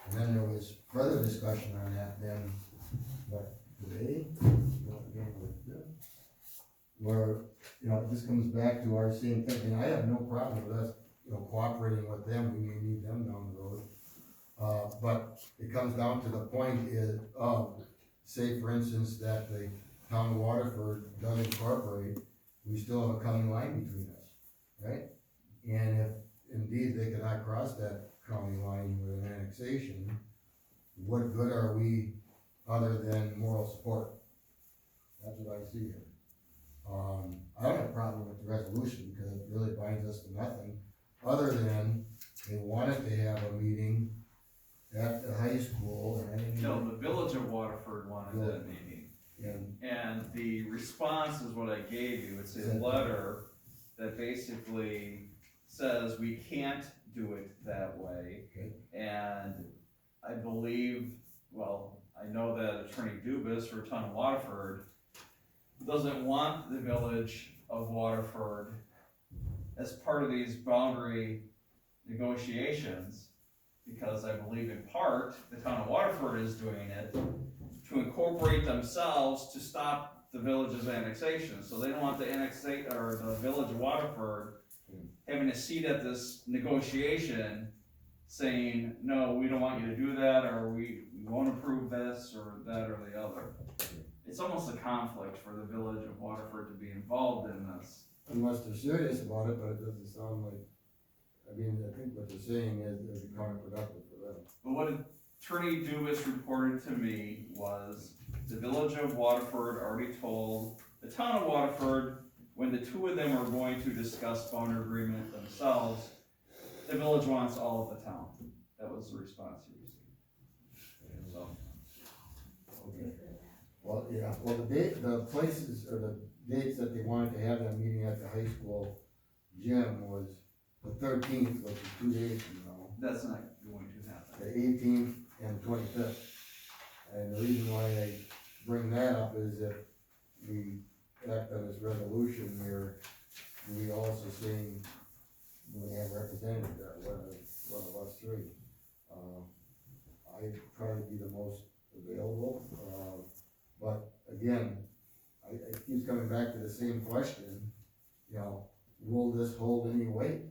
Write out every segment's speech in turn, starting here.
And then there was further discussion on that then, what, today? Where, you know, this comes back to our same thing, and I have no problem with us, you know, cooperating with them, we may need them down the road. But it comes down to the point is, say for instance, that the town of Waterford does incorporate, we still have a county line between us, right? And if indeed they cannot cross that county line with an annexation, what good are we other than moral support? That's what I see here. I don't have a problem with the resolution, because it really binds us to nothing, other than they wanted to have a meeting at the high school, and I didn't. No, the village of Waterford wanted that meeting. And the response is what I gave you, it's a letter that basically says we can't do it that way. Okay. And I believe, well, I know that Attorney Dubus for Town of Waterford doesn't want the village of Waterford as part of these boundary negotiations, because I believe in part, the town of Waterford is doing it to incorporate themselves to stop the village's annexation. So they don't want the or the village of Waterford having a seat at this negotiation saying, no, we don't want you to do that, or we won't approve this, or that, or the other. It's almost a conflict for the village of Waterford to be involved in this. Unless they're serious about it, but it doesn't sound like, I mean, I think what they're saying is it'd be counterproductive for them. But what Attorney Dubus reported to me was the village of Waterford already told the town of Waterford, when the two of them are going to discuss boundary agreement themselves, the village wants all of the town. That was the response he received. So. Okay. Well, yeah, well, the places, or the dates that they wanted to have that meeting at the high school gym was the 13th, which is 2 days from now, That's not going to happen. the 18th and 25th. And the reason why I bring that up is if we act on this resolution here, we also saying we have representatives there, one of us three. I try to be the most available, but again, it keeps coming back to the same question, you know, will this hold any weight?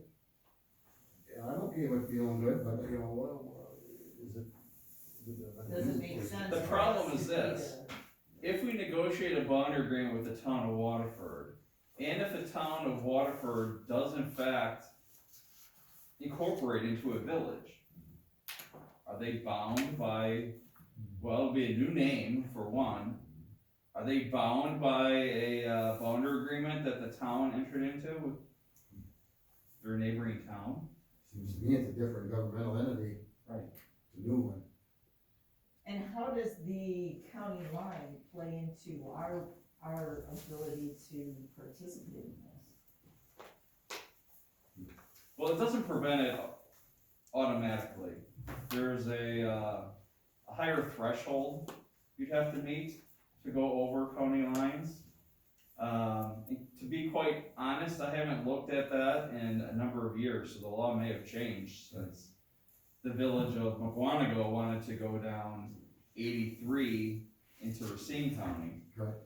Yeah, I'm okay with feeling good, but you know, is it? Doesn't make sense. The problem is this. If we negotiate a boundary agreement with the town of Waterford, and if the town of Waterford does in fact incorporate into a village, are they bound by, well, it'll be a new name for one, are they bound by a boundary agreement that the town entered into with their neighboring town? Seems to me it's a different governmental entity. Right. It's a new one. And how does the county line play into our ability to participate in this? Well, it doesn't prevent it automatically. There's a higher threshold you'd have to meet to go over county lines. To be quite honest, I haven't looked at that in a number of years, so the law may have changed since the village of Mukwonago wanted to go down 83 into Racine County. Correct.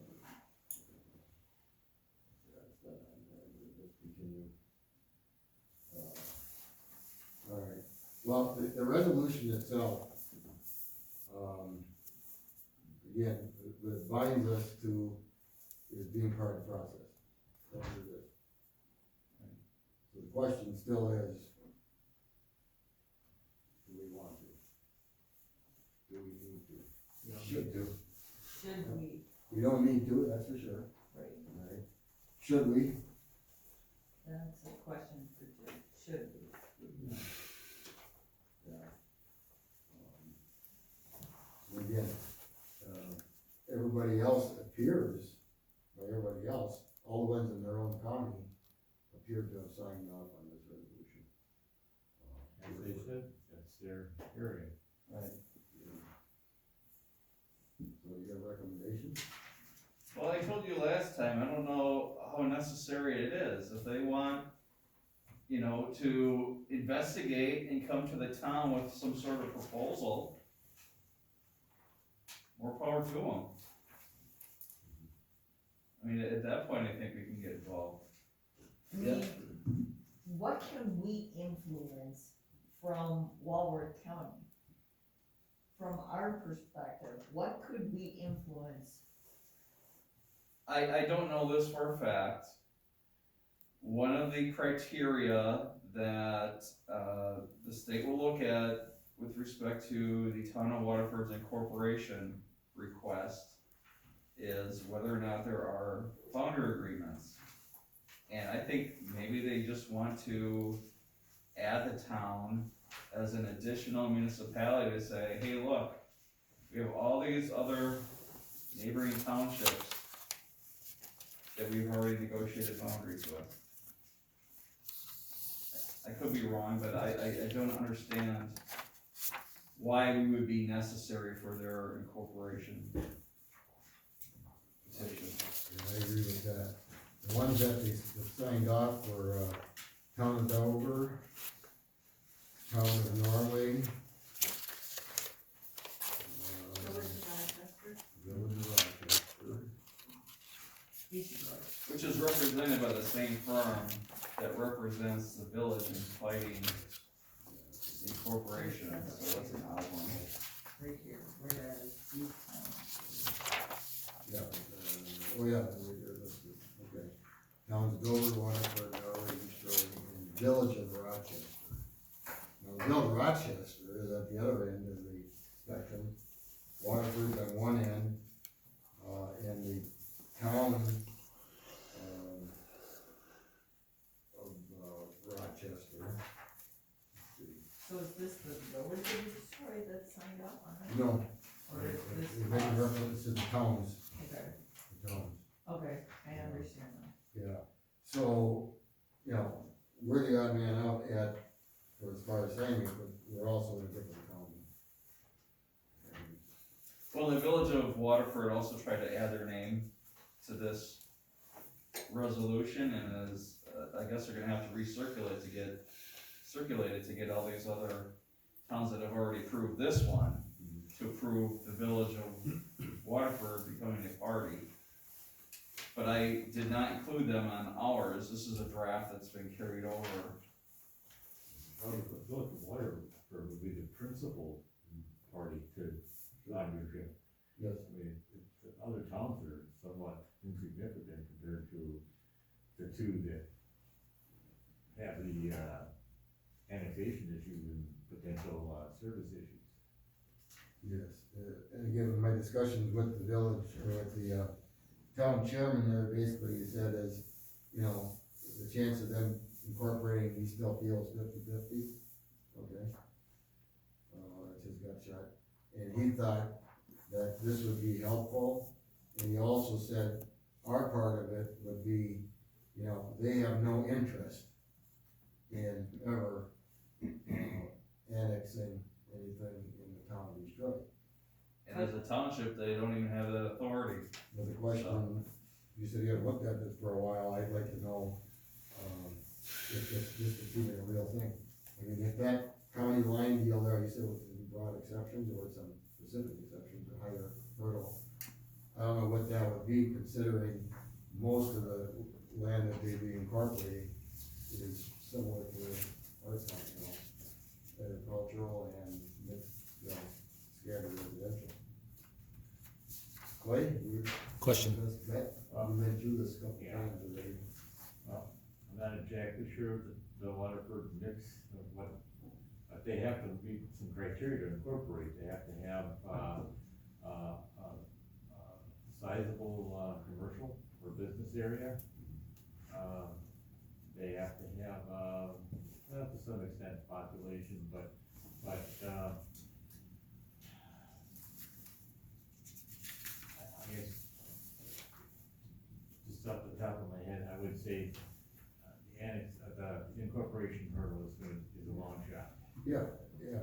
All right, well, the resolution itself, again, it binds us to, is being part of the process. That's what it is. So the question still is, do we want to? Do we need to? Should do. Should we, We don't need to, that's for sure. right, Right. Should we? that's a question for Jim, should we? Yeah. So again, everybody else appears, by everybody else, all the ones in their own county appear to have signed off on this resolution. As they should, that's their area. Right. So you got a recommendation? Well, I told you last time, I don't know how necessary it is. If they want you know, to investigate and come to the town with some sort of proposal, more power to them. I mean, at that point, I think we can get involved. I mean, what can we influence from Walworth County? From our perspective, what could we influence? I don't know this for a fact. One of the criteria that, the state will look at with respect to the town of Waterford's incorporation request is whether or not there are founder agreements. And I think maybe they just want to add the town as an additional municipality to say, hey, look, we have all these other neighboring townships that we've already negotiated boundaries with. I could be wrong, but I don't understand why we would be necessary for their incorporation petition. Yeah, I agree with that. The ones that they signed off were, Town of Dover, Town of Norway, Village of Rochester. Which is represented by the same firm that represents the village in fighting incorporation, so that's an odd one. Right here, whereas these towns. Yeah, oh yeah, okay. Towns of Dover, Waterford, Norway, East Shore, and Village of Rochester. Now, the Village of Rochester is at the other end of the spectrum. Waterford's on one end, and the town, of Rochester. Let's see. So is this the village of Detroit that signed up on it? No, Or is this? it makes reference to the towns, Okay, the towns. okay, I understand now. Yeah, so, you know, we're the odd man out at, for as far as saying it, but we're also in a different county. And, Well, the village of Waterford also tried to add their name to this resolution, and is, I guess they're gonna have to recirculate to get all these other towns that have already approved this one, to approve the village of Waterford becoming a party. But I did not include them on ours, this is a draft that's been carried over. Village of Waterford would be the principal party to membership. Yes, I mean, the other towns are somewhat insignificant compared to the two that have the, annexation issues and potential, service issues. yes, and again, in my discussions with the village, or with the, town chairman there, basically he said is, you know, the chance of them incorporating, he still feels 50-50. Okay. That's his gut shot, and he thought that this would be helpful, and he also said our part of it would be, you know, they have no interest in ever annexing anything in the town of Detroit. And as a township, they don't even have that authority. But the question, you said you had looked at this for a while, I'd like to know, if this is even a real thing. I mean, if that county line deal there, you said with some broad exceptions or some specific exceptions, a higher hurdle. I don't know what that would be, considering most of the land that they'd be incorporating is similar to our town, you know, agricultural and mixed, you know, scattered residential. Clay, you. Question. You went through this a couple Yeah. times already. I'm not exactly sure of the Waterford mix of what, but they have to meet some criteria to incorporate. They have to have, sizable, commercial or business area. They have to have, well, to some extent population, but, I guess, just off the top of my head, I would say, the incorporation hurdle is a long shot. Yeah,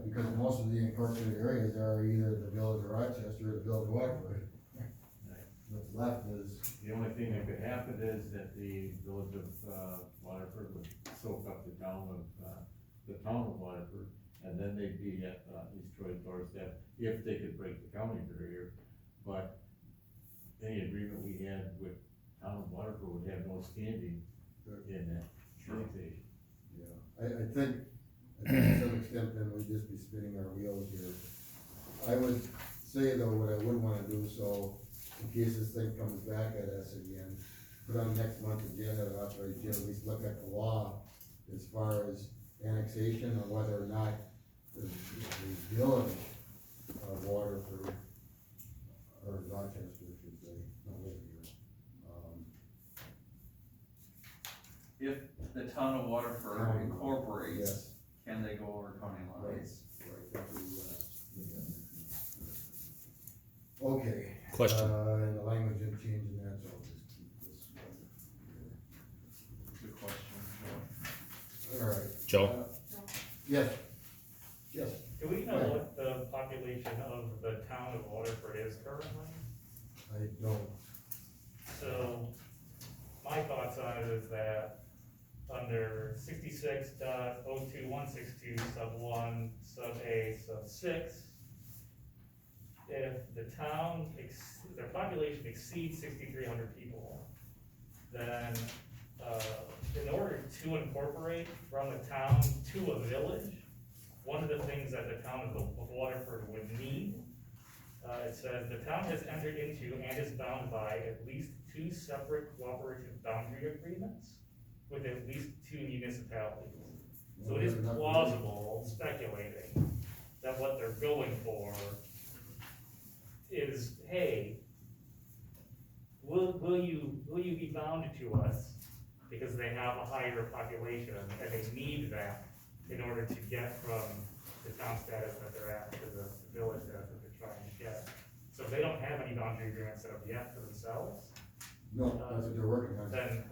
because most of the incorporated areas are either the village of Rochester or the village of Waterford. What's left is, The only thing that could happen is that the village of, Waterford would soak up the town of Waterford, and then they'd be at, East Troy's doorstep, if they could break the county barrier. But any agreement we had with town of Waterford would have no standing in that annexation. Yeah, I think to some extent then we'd just be spinning our wheels here. I would say though, what I would wanna do, so in case this thing comes back at us again, put on next month's agenda, and authorize Jim at least look at the law as far as annexation, or whether or not the village of Waterford, or Rochester, I should say, not Whittier, If the town of Waterford County. incorporates, yes, can they go over county lines? right, that's what we, okay. Question. And the language didn't change in that, so I'll just keep this Good question, one. All right. Joe? Yes. Yes. Do we know Yeah. what the population of the town of Waterford is currently? I don't, So, my thoughts on it is that under 66.02162 sub 1, sub A, sub 6, if the town, their population exceeds 6,300 people, then, in order to incorporate from a town to a village, one of the things that the town of Waterford would need, it says, the town has entered into and is bound by at least 2 separate cooperative boundary agreements with at least 2 municipalities. So it is plausible speculating that what they're going for is, hey, will you be bound to us because they have a higher population and they need that in order to get from the town status that they're at to the village status that they're trying to get. So if they don't have any boundary agreements set up yet for themselves, no, that's what they're working on. then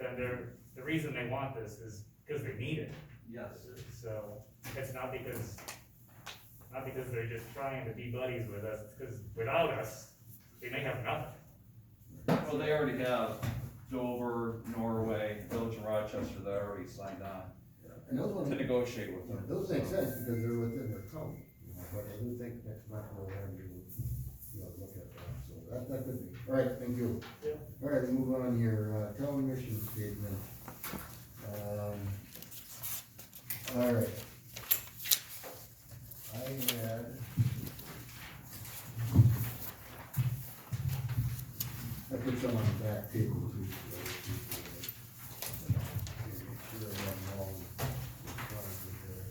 the reason they want this is because they need it. Yes. So it's not because they're just trying to be buddies with us, it's because without us, they may have nothing. Well, they already have Dover, Norway, Village of Rochester that already signed on And those ones, to negotiate with them. those make sense because they're within their county, but I do think next month we'll have you, look at that, so that could be. All right, thank you. Yeah. All right, we move on here, town mission statement. All right. I put some on the back table too. So make sure I have them all in front of me there.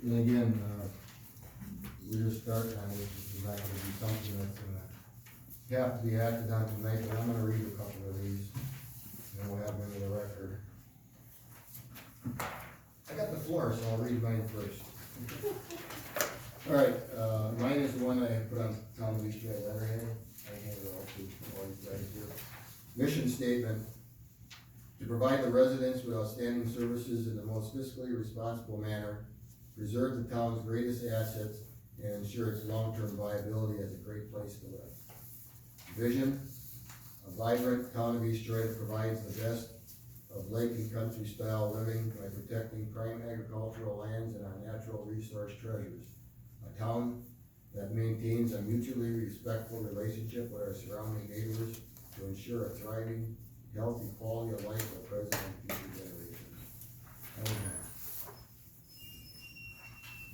And again, we're just starting on this, this is not gonna be something that's gonna have to be acted on tonight, but I'm gonna read a couple of these, and we'll have them in the record. I got the floor, so I'll read mine first. All right, mine is the one I put on town of East Troy letterhead. I handed it all to all you guys here. Mission statement: to provide the residents with outstanding services in the most fiscally responsible manner, preserve the town's greatest assets, and ensure its long-term viability as a great place to live. Vision: a vibrant town of East Troy that provides the best of lake and country style living by protecting prime agricultural lands and our natural resource treasures. A town that maintains a mutually respectful relationship with our surrounding neighbors to ensure a thriving, healthy quality of life for present and future generations. That was mine.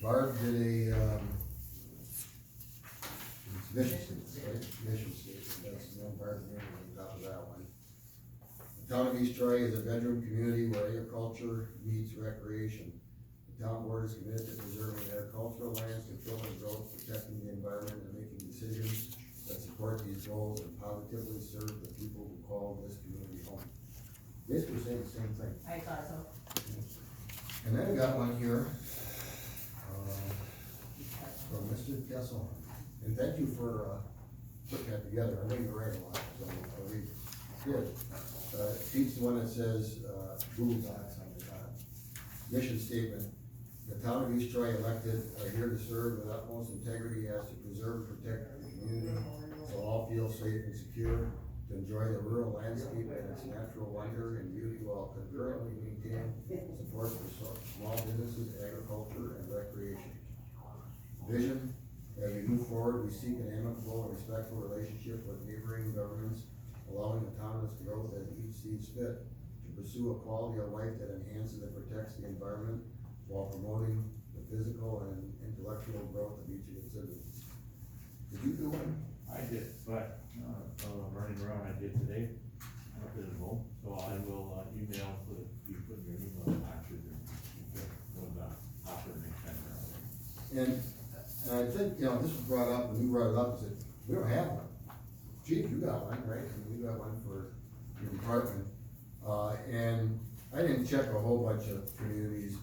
Barb did a, mission statement, right? Mission statement, that's, Barb's name on top of that one. The town of East Troy is a bedroom community where agriculture meets recreation. The town board is committed to preserving agricultural lands, controlling growth, protecting the environment, and making decisions that support these goals and positively serve the people who call this community home. Basically saying the same thing. I thought so. And then we got one here, from Mr. Kessel. And thank you for, putting that together. I know you write a lot, so I'll read. Good. Pete's the one that says, Google Docs on the top. Mission statement: The town of East Troy elected are here to serve with utmost integrity as to preserve and protect the community so all feel safe and secure, to enjoy the rural landscape and its natural wonder and beauty while concurrently maintaining support for small businesses, agriculture, and recreation. Vision, as we move forward, we seek an amicable and respectful relationship with neighboring governments, allowing autonomous growth as each sees fit, to pursue a quality of life that enhances and protects the environment while promoting the physical and intellectual growth of each of its citizens. Did you do one? I did, but, running around I did today, up at home, so I will, email, you put your email after the offer next time around. And I think, you know, this was brought up, when you brought it up, is that we don't have one. Chief, you got one, right? I mean, you got one for your department. And I didn't check a whole bunch of communities,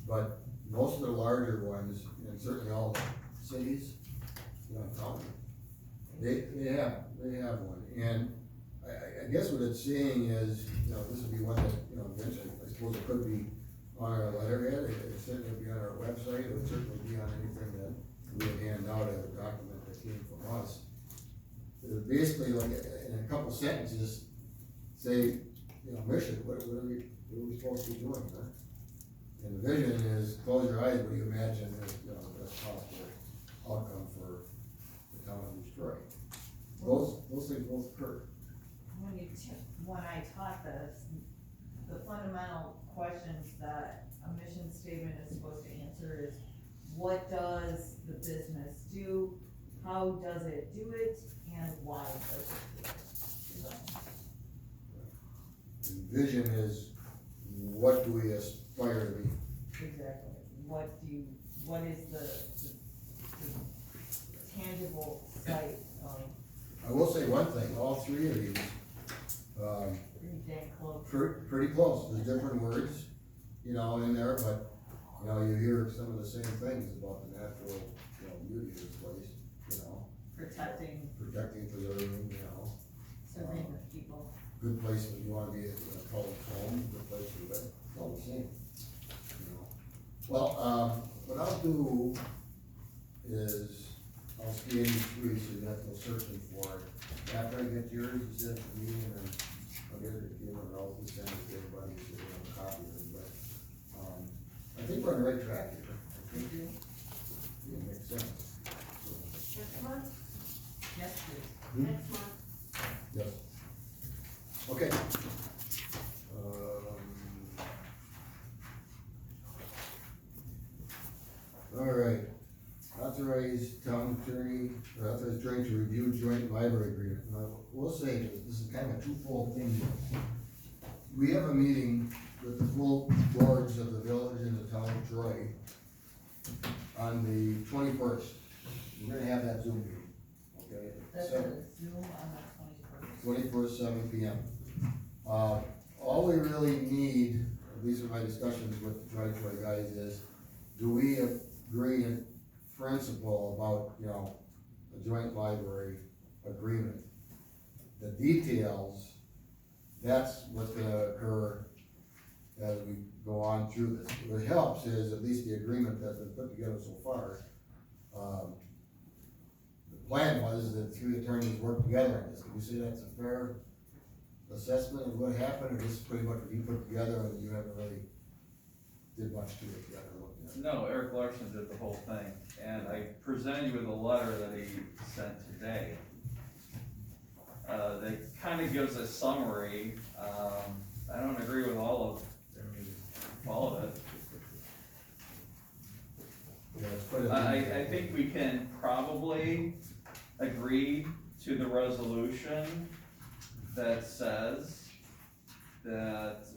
but most of the larger ones, and certainly all the cities, you know, county, they have one. And I guess what it's saying is, you know, this would be one that, you know, eventually, I suppose it could be on our letterhead, it would certainly be on our website, it would certainly be on anything that we would hand out as a document that came from us. It would basically, like, in a couple sentences, say, you know, mission, what are we supposed to be doing, huh? And the vision is, close your eyes, what do you imagine is, you know, the best possible outcome for the town of Detroit? Those things both occur. When I taught this, the fundamental questions that a mission statement is supposed to answer is, what does the business do? How does it do it? And why does it do it? So, And vision is, what do we aspire to be? exactly, what is the tangible site of I will say one thing, all three of these, pretty dang close? pretty close, there's different words, you know, in there, but, you know, you hear some of the same things about the natural, you know, beauty of this place, you know, Protecting, preserving, you know, serving the people. good place that you wanna be, call it home, good place to live, it's all the same, you know. Well, what I'll do is, I'll scan these three, so you have to go searching for it. After I get yours, you send it to me, and then I'll get it to you, and I'll just send it to everybody, so they have a copy of it, but, I think we're on the right track here, I think, yeah, it makes sense. Next month, Yes, please. next month. Yes. Okay. All right, authorize town attorney, or authorize attorney to review joint library agreement. Now, we'll say this is kind of a twofold thing here. We have a meeting with the full boards of the village and the town of Troy on the 21st. We're gonna have that Zoom meeting, okay? That's a So- Zoom on the 21st, 7 PM. All we really need, at least in my discussions with the Troy guys, is, do we agree in principle about, you know, a joint library agreement? The details, that's what's gonna occur as we go on through this. What helps is at least the agreement that's been put together so far. The plan was that three attorneys work together on this. Can you say that's a fair assessment of what happened, or this is pretty much what you put together and you haven't really did much to it yet or looked at it? No, Eric Larson did the whole thing, and I presented you with a letter that he sent today. That kinda gives a summary, I don't agree with all of it. Yeah, it's quite a- I think we can probably agree to the resolution that says that,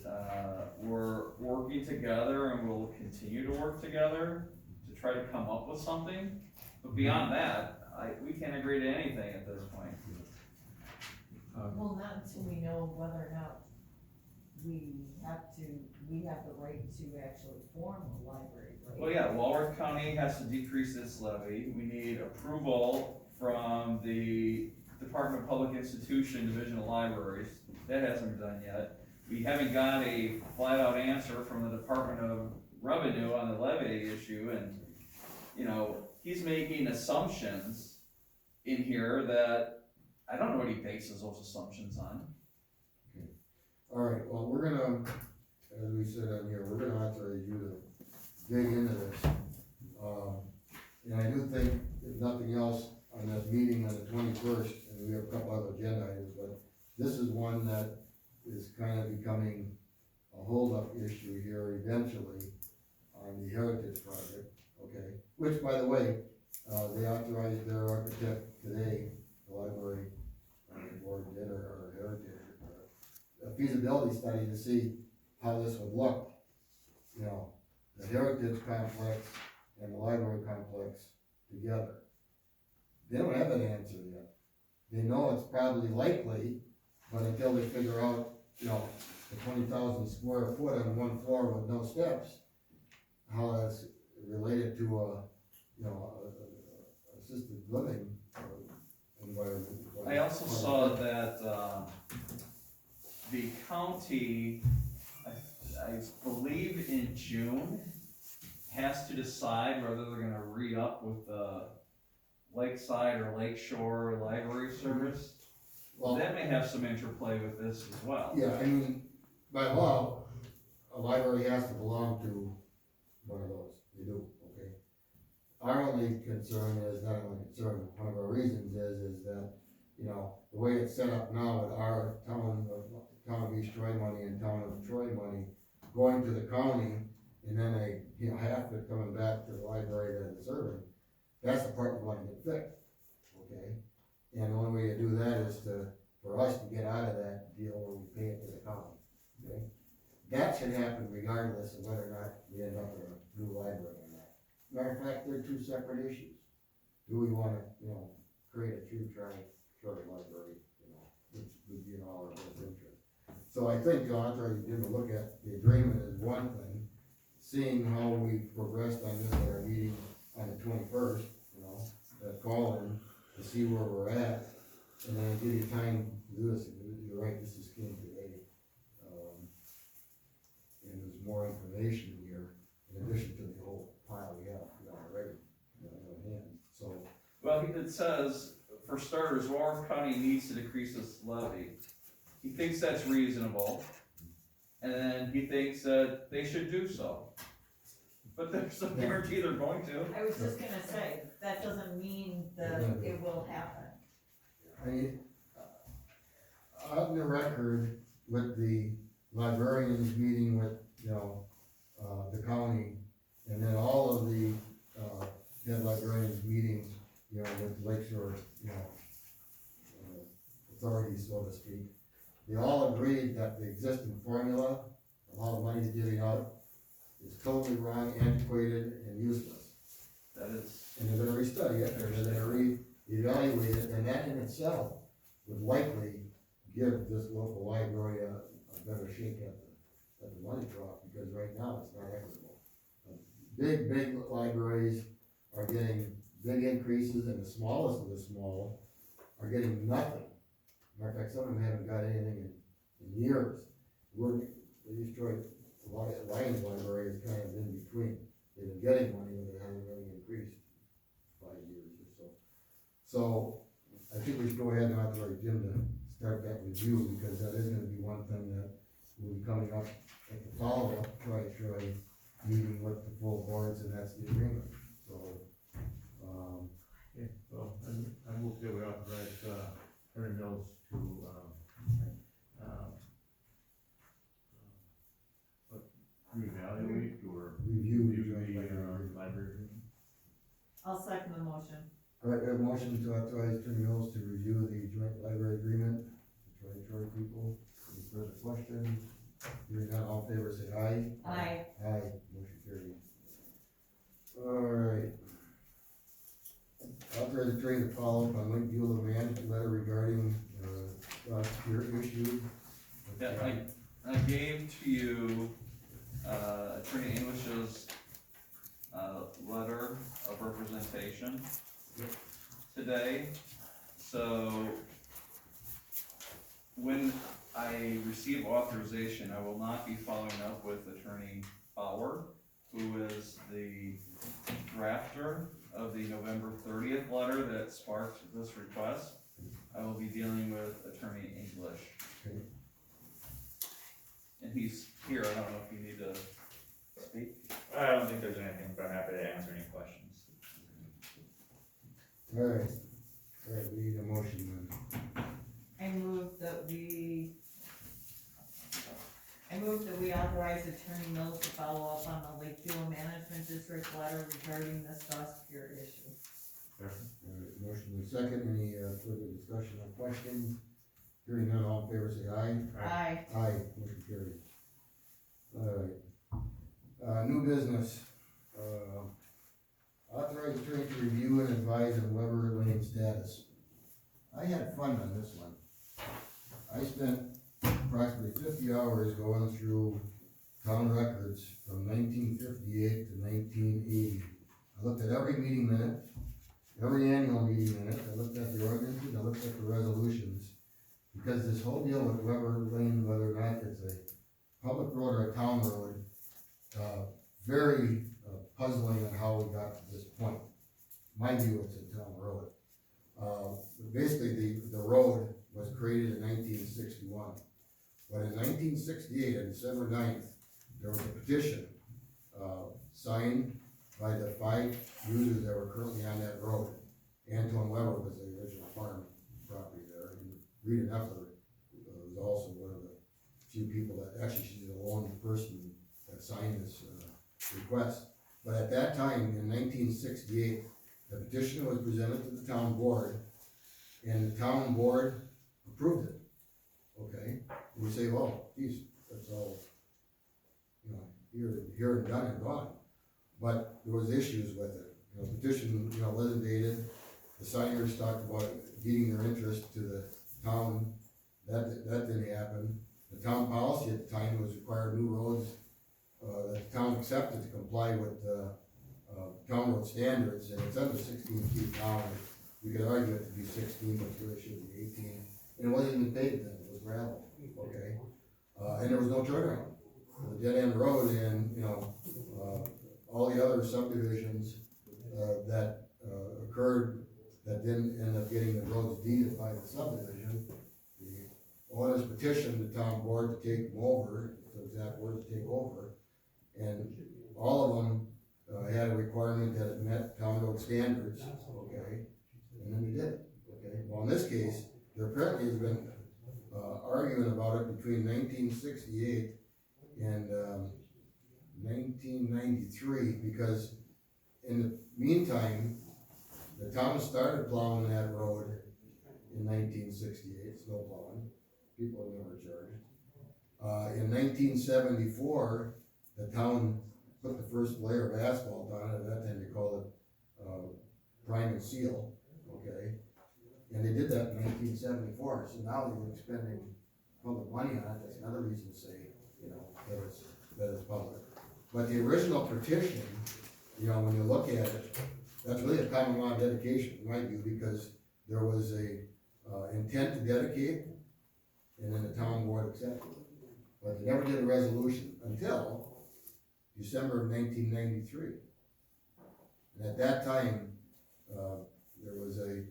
we're working together and we'll continue to work together to try to come up with something. But beyond that, we can't agree to anything at this point. Well, not until we know whether or not we have the right to actually form a library, right? Well, yeah, Walworth County has to decrease its levy. We need approval from the Department of Public Institution Division of Libraries. That hasn't been done yet. We haven't got a flat-out answer from the Department of revenue on the levy issue, and, you know, he's making assumptions in here that, I don't know what he bases those assumptions on. Alright, well, we're gonna, as we said on here, we're gonna authorize you to dig into this. And I do think, if nothing else, on that meeting on the 21st, and we have a couple other agenda items, but this is one that is kind of becoming a holdup issue here eventually on the Heritage Project, okay? Which, by the way, they authorized their architect today, the library, board did, or Heritage, a feasibility study to see how this would look. You know, the Heritage Complex and the library complex together. They don't have an answer yet. They know it's probably likely, but until they figure out, you know, the 20,000 square foot on one floor with no steps, how that's related to a, you know, a assisted living environment. I also saw that, the county, I believe in June, has to decide whether they're gonna re-up with the Lakeside or Lakeshore Library Service. Well, That may have some interplay with this as well. yeah, I mean, by law, a library has to belong to one of those, they do, okay? Our only concern is, not only concern, one of our reasons is that, you know, the way it's set up now with our town of East Troy money and town of Troy money going to the county, and then you know, half of it coming back to the library that it's serving, that's the part we wanna get fixed, okay? And the only way to do that is for us to get out of that deal where we pay it to the county, okay? That should happen regardless of whether or not we end up with a new library or not. Matter of fact, they're two separate issues. Do we wanna, you know, create a true Troy library, you know, which would be in all our best interest. So I think, authorize Jim to look at the agreement is one thing, seeing how we progressed on this at our meeting on the 21st, you know, call in to see where we're at, and then give you time to do this. You're right, this just came today. And there's more information here, in addition to the whole pile we have already, on hand, so. Well, it says, for starters, Warren County needs to decrease its levy. He thinks that's reasonable, and then he thinks that they should do so. But there's no guarantee they're going to. I was just gonna say, that doesn't mean that it will happen. I mean, on the record with the librarians meeting with, you know, the county, and then all of the, head librarians meetings, you know, with Lakeshore, you know, authorities, so to speak, they all agreed that the existing formula of how the money is getting out is totally wrong, antiquated, and useless. That is, And they're gonna restudy it, they're gonna re-evaluate it, and that in itself would likely give this local library a better shake at the money drop, because right now it's not equitable. Big libraries are getting big increases, and the smallest of the small are getting nothing. Matter of fact, some of them haven't got anything in years. East Troy, Lions Library is kind of in between. They've been getting money, but it hasn't really increased 5 years or so. So, I think we should go ahead and authorize Jim to start that review, because that is gonna be one thing that will be coming up at the follow-up, Troy meeting with the full boards, and that's the agreement, so. Yeah, well, I move that we authorize, Attorney Mills to, reevaluate or Review the library. I'll second the motion. All right, we have a motion to authorize Attorney Mills to review the joint library agreement, the Troy people. Any further questions? Hearing none, all in favor, say aye. Aye. Aye, motion carried. All right. Authorize attorney to follow up on Lake Beulah management letter regarding, your issue. yeah, I gave to you, Attorney English's, letter of representation today. So, when I receive authorization, I will not be following up with Attorney Bauer who is the drafter of the November 30th letter that sparked this request. I will be dealing with Attorney English. Okay. And he's here, I don't know if you need to speak. I don't think there's anything, but I'm happy to answer any questions. Alright, we need a motion then. I move that we authorize Attorney Mills to follow up on the Lakeview Management District letter regarding this dust pier issue. Alright, motion and second, any further discussion or questions? Hearing none, all in favor say aye. Aye. Aye, motion carried. Alright, new business, authorize attorney to review and advise on Weber Lane status. I had fun on this one. I spent approximately 50 hours going through town records from 1958 to 1980. I looked at every meeting minute, every annual meeting minute, I looked at the ordinances, I looked at the resolutions. Because this whole deal with Weber Lane, whether or not it's a public road or a town road, very puzzling on how we got to this point. My view, it's a town road. Basically, the road was created in 1961. But in 1968, on December 9th, there was a petition, signed by the 5 users that were currently on that road. Anton Weber was the original farm property there, and Rita Neffler was also one of the few people that, actually she's the lone person that signed this request. But at that time, in 1968, the petition was presented to the town board, and the town board approved it. Okay, we say, well, geez, that's all, here and done and gone. But there was issues with it. The petition, wasn't dated. The signers talked about deeding their interest to the town. That didn't happen. The town policy at the time was require new roads that the town accepted to comply with town road standards, and it's under 16 feet now. We could argue it to be 16, but it really should be 18. And it wasn't even paved then, it was gravel, okay? And there was no turnaround. It was a dead end road, and, all the other subdivisions that occurred that didn't end up getting the roads deeded by the subdivision, the owners petitioned the town board to take them over, the exact words, take over, and all of them had a requirement that it met town road standards, okay? And then they did it, okay? Well, in this case, there apparently has been arguing about it between 1968 and 1993, because in the meantime, the town started plowing that road in 1968, snow plowing. People are never charged. In 1974, the town put the first layer of asphalt on it. At that time, they called it prime and seal, okay? And they did that in 1974, so now they're spending public money on it. That's another reason to say, that it's public. But the original petition, when you look at it, that's really a common law dedication, in my view, because there was a intent to dedicate, and then the town board accepted it. But they never did a resolution until December of 1993. And at that time, there was a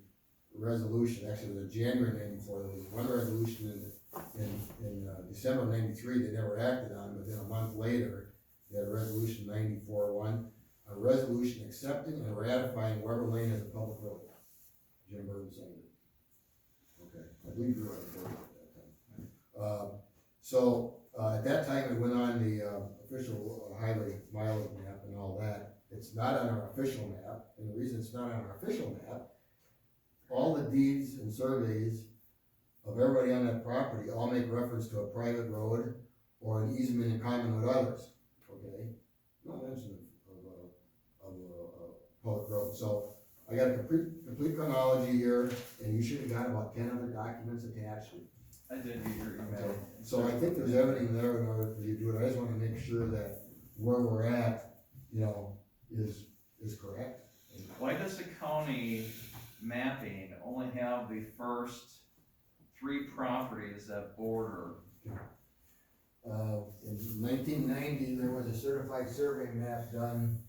resolution, actually it was in January 94, there was one resolution in December of 93 they never acted on, but then a month later, they had a resolution 94-1, a resolution accepting and ratifying Weber Lane as a public road. Jim Burton signed it. Okay, I believe you were on the board at that time. At that time, it went on the official highway mileage map and all that. It's not on our official map, and the reason it's not on our official map, all the deeds and surveys of everybody on that property all make reference to a private road or an easement in common with others, okay? No mention of a public road. So I got a complete chronology here, and you should have got about 10 other documents attached. I did get your email. So I think there's everything there in order for you to do it. I just wanna make sure that where we're at, is correct. Wyandotte County mapping only have the first 3 properties that border in 1990, there was a certified survey map done